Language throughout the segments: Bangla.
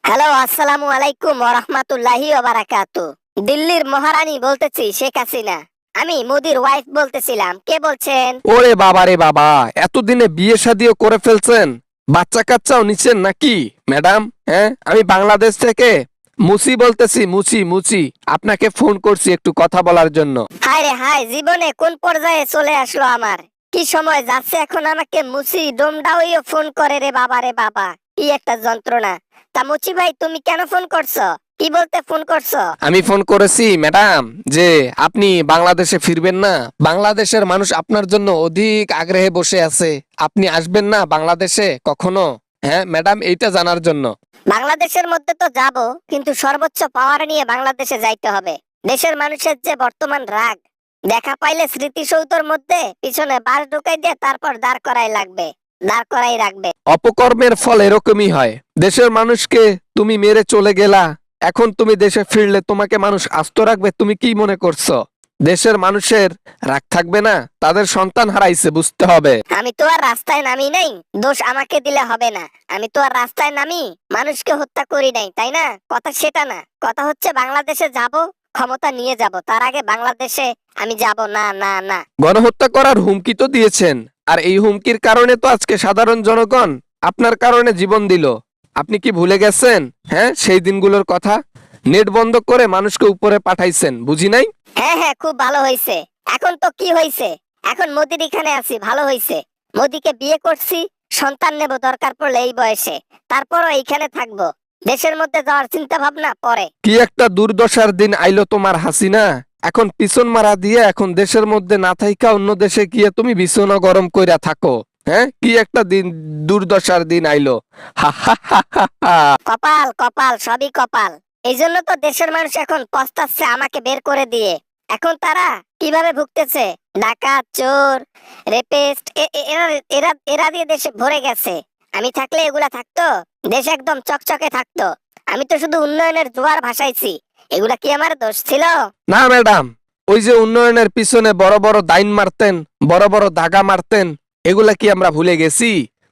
হ্যালো, আসসালামু আলাইকুম ওয়া রাহমাতুল্লাহি ওয়া বারাকাতু। দিল্লির মহারানী বলতেছি, শেখ হাসিনা। আমি মোদির ওয়াইফ বলতেছিলাম। কে বলছেন? ওরে বাবা রে বাবা, এতদিনে বিয়ে শাদিও করে ফেলছেন, বাচ্চা কাচ্চাও নিচ্ছেন নাকি ম্যাডাম? হ্যাঁ, আমি বাংলাদেশ থেকে মুসি বলতেছি, মুচি মুচি। আপনাকে ফোন করছি একটু কথা বলার জন্য। হায় রে হায়, জীবনে কোন পর্যায়ে চলে আসলো আমার। কি সময় যাচ্ছে এখন আমাকে মুসি ডোমডাউইও ফোন করে রে বাবা রে বাবা। কি একটা যন্ত্রণা। তা মুচি ভাই, তুমি কেন ফোন করছো? কি বলতে ফোন করছো? আমি ফোন করেছি ম্যাডাম যে আপনি বাংলাদেশে ফিরবেন না। বাংলাদেশের মানুষ আপনার জন্য অধিক আগ্রহে বসে আছে। আপনি আসবেন না বাংলাদেশে কখনো? হ্যাঁ ম্যাডাম, এইটা জানার জন্য। বাংলাদেশের মধ্যে তো যাব, কিন্তু সর্বোচ্চ পাওয়ার নিয়ে বাংলাদেশে যাইতে হবে। দেশের মানুষের যে বর্তমান রাগ, দেখা পাইলে স্মৃতিসৌধের মধ্যে পিছনে বাস ঢুকাই দিয়ে তারপর দাঁড় করাই লাগবে, দাঁড় করাই রাখবে। অপকর্মের ফল এরকমই হয়। দেশের মানুষকে তুমি মেরে চলে গেলা, এখন তুমি দেশে ফিরলে তোমাকে মানুষ আস্ত রাখবে? তুমি কি মনে করছো দেশের মানুষের রাগ থাকবে না? তাদের সন্তান হারাইছে, বুঝতে হবে। আমি তো আর রাস্তায় নামি নাই, দোষ আমাকে দিলে হবে না। আমি তো আর রাস্তায় নামি মানুষকে হত্যা করি নাই, তাই না? কথা সেটা না, কথা হচ্ছে বাংলাদেশে যাব, ক্ষমতা নিয়ে যাব, তার আগে বাংলাদেশে আমি যাব না, না, না। গণহত্যা করার হুমকি তো দিয়েছেন, আর এই হুমকির কারণে তো আজকে সাধারণ জনগণ আপনার কারণে জীবন দিল। আপনি কি ভুলে গেছেন? হ্যাঁ, সেই দিনগুলোর কথা। নেট বন্ধ করে মানুষকে উপরে পাঠাইছেন, বুঝি নাই? হ্যাঁ হ্যাঁ, খুব ভালো হয়েছে। এখন তো কি হয়েছে, এখন মোদির এখানে আছি, ভালো হয়েছে। মোদিকে বিয়ে করছি, সন্তান নেব দরকার পড়লে এই বয়সে, তারপরও এইখানে থাকবো। দেশের মধ্যে যাওয়ার চিন্তা ভাবনা পরে। কি একটা দুর্দশার দিন আইলো তোমার হাসিনা। এখন পিছন মারা দিয়ে এখন দেশের মধ্যে না থাইকা অন্য দেশে গিয়ে তুমি বিছানা গরম কইরা থাকো। হ্যাঁ, কি একটা দিন, দুর্দশার দিন আইলো। হা হা হা হা হা। কপাল কপাল, সবই কপাল। এই জন্য তো দেশের মানুষ এখন পস্তাচ্ছে আমাকে বের করে দিয়ে। এখন তারা কিভাবে ভুগতেছে, ডাকাত, চোর, রেপিস্ট, এরা এরা এরা দিয়ে দেশে ভরে গেছে। আমি থাকলে এগুলা থাকতো, দেশ একদম চকচকে থাকতো। আমি তো শুধু উন্নয়নের জোয়ার ভাসাইছি। এগুলা কি আমার দোষ ছিল? না ম্যাডাম, ওই যে উন্নয়নের পিছনে বড় বড় দাইন মারতেন, বড় বড় দাগা মারতেন, এগুলা কি আমরা ভুলে গেছি?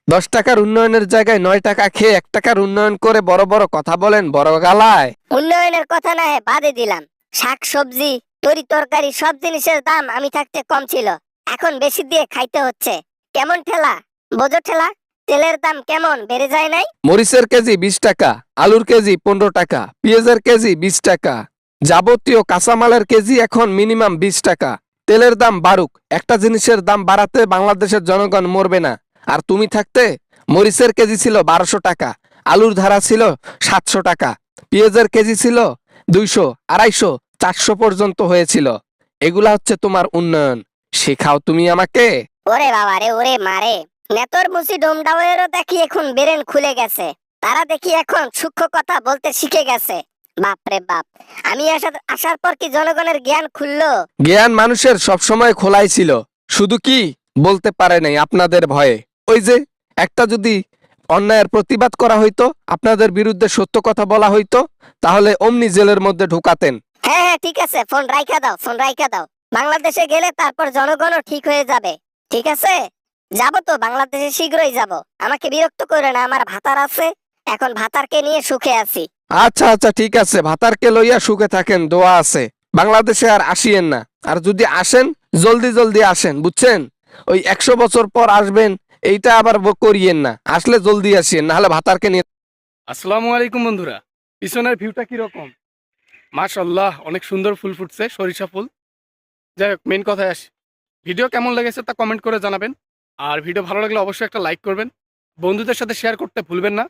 10 টাকার উন্নয়নের জায়গায় 9 টাকা খেয়ে 1 টাকার উন্নয়ন করে বড় বড় কথা বলেন বড় গালায়। উন্নয়নের কথা না হয় বাদে দিলাম, শাক সবজি, তরি তরকারি সব জিনিসের দাম আমি থাকতে কম ছিল, এখন বেশি দিয়ে খাইতে হচ্ছে। কেমন ঠেলা, বোঝো ঠেলা? তেলের দাম কেমন বেড়ে যায় নাই? মরিচের কেজি 20 টাকা, আলুর কেজি 15 টাকা, পেঁয়াজের কেজি 20 টাকা, যাবতীয় কাঁচামালের কেজি এখন মিনিমাম 20 টাকা। তেলের দাম বাড়ুক, একটা জিনিসের দাম বাড়াতে বাংলাদেশের জনগণ মরবে না। আর তুমি থাকতে মরিচের কেজি ছিল 1200 টাকা, আলুর ধারা ছিল 700 টাকা, পেঁয়াজের কেজি ছিল 200, 250, 400 পর্যন্ত হয়েছিল। এগুলা হচ্ছে তোমার উন্নয়ন। শেখাও তুমি আমাকে। ওরে বাবা রে, ওরে মারে। নেতর মুসি ডোমডাওয়েরও দেখি এখন বেরেন খুলে গেছে। তারা দেখি এখন সূক্ষ্ম কথা বলতে শিখে গেছে। বাপ রে বাপ। আমি আসার পর কি জনগণের জ্ঞান খুললো? জ্ঞান মানুষের সবসময় খোলাই ছিল, শুধু কি বলতে পারে নাই আপনাদের ভয়ে। ওই যে একটা যদি অন্যায়ের প্রতিবাদ করা হইতো, আপনাদের বিরুদ্ধে সত্য কথা বলা হইতো, তাহলে অমনি জেলের মধ্যে ঢুকাতেন। হ্যাঁ হ্যাঁ, ঠিক আছে, ফোন রাইখা দাও, ফোন রাইখা দাও। বাংলাদেশে গেলে তারপর জনগণও ঠিক হয়ে যাবে। ঠিক আছে, যাবো তো বাংলাদেশে, শীঘ্রই যাব। আমাকে বিরক্ত করে না, আমার ভাতার আছে, এখন ভাতারকে নিয়ে সুখে আছি। আচ্ছা আচ্ছা, ঠিক আছে, ভাতারকে লইয়া সুখে থাকেন, দোয়া আছে। বাংলাদেশে আর আসিয়েন না, আর যদি আসেন জলদি জলদি আসেন, বুঝছেন? ওই 100 বছর পর আসবেন, এইটা আবার করিয়েন না। আসলে জলদি আসিয়েন, নাহলে ভাতারকে নিয়ে। আসসালামু আলাইকুম বন্ধুরা। পিছনের ভিউটা কিরকম? মাশাল্লাহ, অনেক সুন্দর ফুল ফুটছে, সরিষা ফুল। যাই হোক, মেন কথায় আসি। ভিডিও কেমন লেগেছে তা কমেন্ট করে জানাবেন। আর ভিডিও ভালো লাগলে অবশ্যই একটা লাইক করবেন, বন্ধুদের সাথে শেয়ার করতে ভুলবেন না।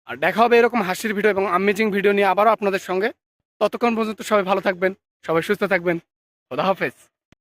আর দেখা হবে এরকম হাসির ভিডিও এবং আমেজিং ভিডিও নিয়ে আবারও আপনাদের সঙ্গে। ততক্ষণ পর্যন্ত সবাই ভালো থাকবেন, সবাই সুস্থ থাকবেন। খোদা হাফেজ।